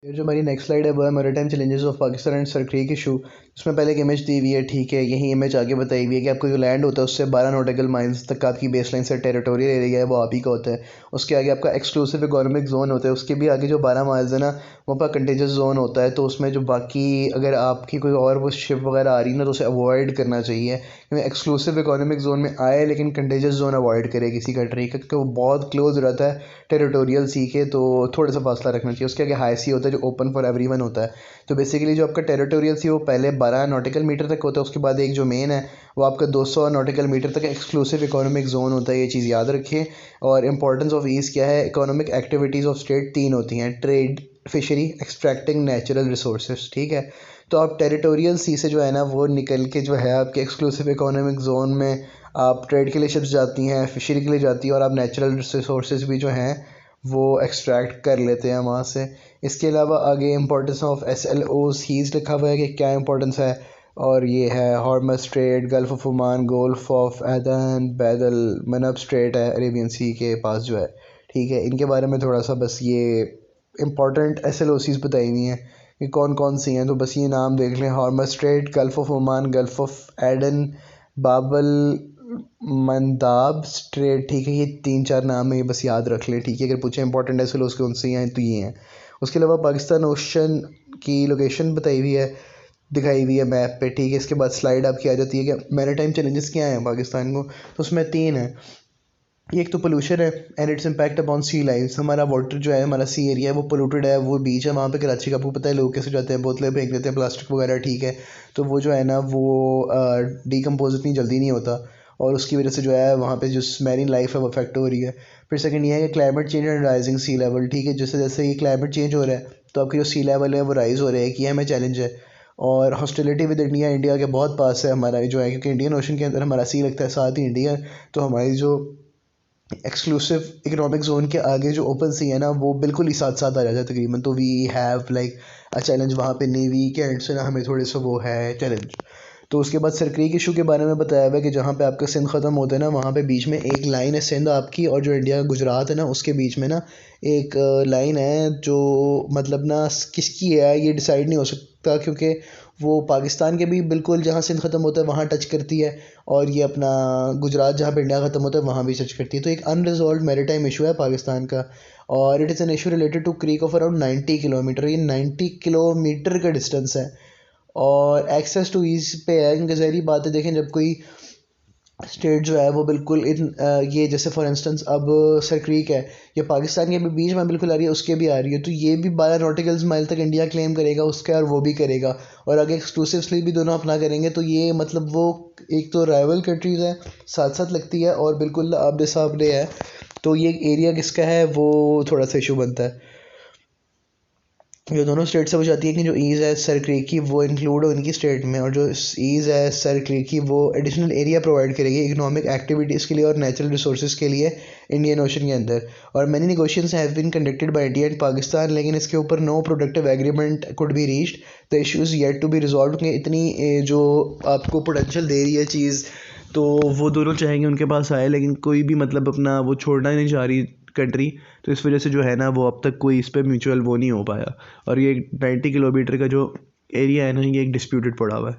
ये जो हमारी नेक्स्ट स्लाइड है वो है maritime challenges of Pakistan and sir creek issue. इसमें पहले एक इमेज दी हुई है, ठीक है। यही इमेज आगे बताई हुई है कि आपको जो लैंड होता है उससे 12 नॉटिकल माइल्स तक आपकी बेस लाइन से टेरिटोरियल एरिया है वो आप ही का होता है। उसके आगे आपका एक्सक्लूसिव इकोनॉमिक जोन होता है, उसके भी आगे जो 12 माइल्स है ना वो आपका कंटेजियस जोन होता है। तो उसमें जो बाकी अगर आपकी कोई और वो शिप वगैरह आ रही है ना तो उसे अवॉइड करना चाहिए, क्योंकि एक्सक्लूसिव इकोनॉमिक जोन में आए लेकिन कंटेजियस जोन अवॉइड करे किसी कंट्री का, क्योंकि वो बहुत क्लोज रहता है टेरिटोरियल सी के, तो थोड़ा सा फासला रखना चाहिए। उसके आगे हाई सी होता है जो ओपन फॉर एवरीवन होता है। तो बेसिकली जो आपका टेरिटोरियल सी वो पहले 12 नॉटिकल मीटर तक होता है, उसके बाद एक जो मेन है वो आपका 200 नॉटिकल मीटर तक एक्सक्लूसिव इकोनॉमिक जोन होता है। ये चीज़ याद रखिए। और इंपॉर्टेंस ऑफ ईज़ क्या है, इकोनॉमिक एक्टिविटीज़ ऑफ स्टेट 3 होती हैं: trade, fishery, extracting natural resources, ठीक है। तो आप टेरिटोरियल सी से जो है ना वो निकल के जो है आपके एक्सक्लूसिव इकोनॉमिक जोन में आप ट्रेड के लिए शिप्स जाती हैं, फिशरी के लिए जाती हैं, और आप नेचुरल रिसोर्सेज भी जो हैं वो एक्सट्रैक्ट कर लेते हैं वहाँ से। इसके अलावा आगे इंपॉर्टेंस ऑफ SLOs हीज़ लिखा हुआ है कि क्या इंपॉर्टेंस है, और ये है Hormuz strait, gulf of Oman, gulf of Aden, Bab el Mandeb strait है अरेबियन सी के पास जो है, ठीक है। इनके बारे में थोड़ा सा बस ये इंपॉर्टेंट SLOCs बताई हुई हैं कि कौन कौन सी हैं, तो बस ये नाम देख लें: Hormuz strait, gulf of Oman, gulf of Aden, Bab el Mandeb straight, ठीक है। ये 3-4 नाम है, ये बस याद रख लें, ठीक है। अगर पूछे इंपॉर्टेंट ऐसे लोग कौन से हैं तो ये हैं। उसके अलावा पाकिस्तान ओशन की लोकेशन बताई हुई है, दिखाई हुई है मैप पे, ठीक है। इसके बाद स्लाइड आपकी आ जाती है कि मैरीटाइम चैलेंजेस क्या हैं पाकिस्तान को, तो उसमें 3 हैं। एक तो पोल्यूशन है and its impact upon sea life. हमारा वाटर जो है, हमारा सी एरिया है वो पोल्यूटेड है, वो बीच है वहाँ पे कराची का, आपको पता है लोग कैसे जाते हैं, बोतलें फेंक देते हैं, प्लास्टिक वगैरह, ठीक है। तो वो जो है ना वो डीकम्पोज इतनी जल्दी नहीं होता, और उसकी वजह से जो है वहाँ पे जो मैरीन लाइफ है वो अफेक्ट हो रही है। फिर सेकंड ये है कि climate change and rising sea level, ठीक है। जैसे जैसे ये क्लाइमेट चेंज हो रहा है तो आपकी जो सी लेवल है वो राइज़ हो रहे हैं, कि हमें चैलेंज है। और हॉस्टिलिटी विद इंडिया, इंडिया के बहुत पास है हमारा जो है, क्योंकि इंडियन ओशन के अंदर हमारा सी लगता है, साथ ही इंडिया। तो हमारी जो एक्सक्लूसिव इकोनॉमिक जोन के आगे जो ओपन सी है ना वो बिल्कुल ही साथ साथ आ जाता है तकरीबन। तो we have like a challenge वहाँ पे नेवी के एंड से ना हमें थोड़े सा वो है चैलेंज। तो उसके बाद सर क्रीक इशू के बारे में बताया हुआ है कि जहाँ पे आपका सिंध ख़त्म होता है ना वहाँ पे बीच में एक लाइन है सिंध आपकी, और जो इंडिया का गुजरात है ना उसके बीच में ना एक लाइन है जो मतलब ना किसकी है ये डिसाइड नहीं हो सकता, क्योंकि वो पाकिस्तान के भी बिल्कुल जहाँ सिंध ख़त्म होता है वहाँ टच करती है, और ये अपना गुजरात जहाँ पे इंडिया ख़त्म होता है वहाँ भी टच करती है। तो एक अनरिजॉल्व मैरीटाइम इशू है पाकिस्तान का, और it is an issue related to creek of around 90 kilometre. ये 90 किलोमीटर का डिस्टेंस है, और एक्सेस टू ईज पे है, क्योंकि ज़ाहिर बात है देखें जब कोई स्टेट जो है वो बिल्कुल ये जैसे फॉर इंस्टेंस अब सर क्रीक है, ये पाकिस्तान के भी बीच में बिल्कुल आ रही है, उसके भी आ रही है, तो ये भी 12 नॉटिकल्स माइल तक इंडिया क्लेम करेगा उसका, और वो भी करेगा, और आगे एक्सक्लूसिवली भी दोनों अपना करेंगे। तो ये मतलब वो एक तो राइवल कंट्रीज़ हैं साथ साथ लगती है, और बिल्कुल आबदे साबदे है। तो ये एरिया किसका है वो थोड़ा सा इशू बनता है। जो दोनों स्टेट से वो चाहती है कि जो ईज़ है सर क्रीक की वो इंक्लूड हो उनकी स्टेट में, और जो ईज़ है सर क्रीक की वो एडिशनल एरिया प्रोवाइड करेगी इकोनॉमिक एक्टिविटीज़ के लिए और नेचुरल रिसोर्सेज के लिए इंडियन ओशन के अंदर। और many negotiations have been conducted by India and Pakistan, लेकिन इसके ऊपर no productive agreement could be reached. The issues yet to be resolve, क्योंकि इतनी जो आपको पोटेंशियल दे रही है चीज़, तो वो दोनों चाहेंगे उनके पास आए, लेकिन कोई भी मतलब अपना वो छोड़ना नहीं चाह रही कंट्री। तो इस वजह से जो है ना वो अब तक कोई इस पर म्यूचुअल वो नहीं हो पाया, और ये 90 किलोमीटर का जो एरिया है ना ये एक डिस्प्यूटेड पड़ा हुआ है।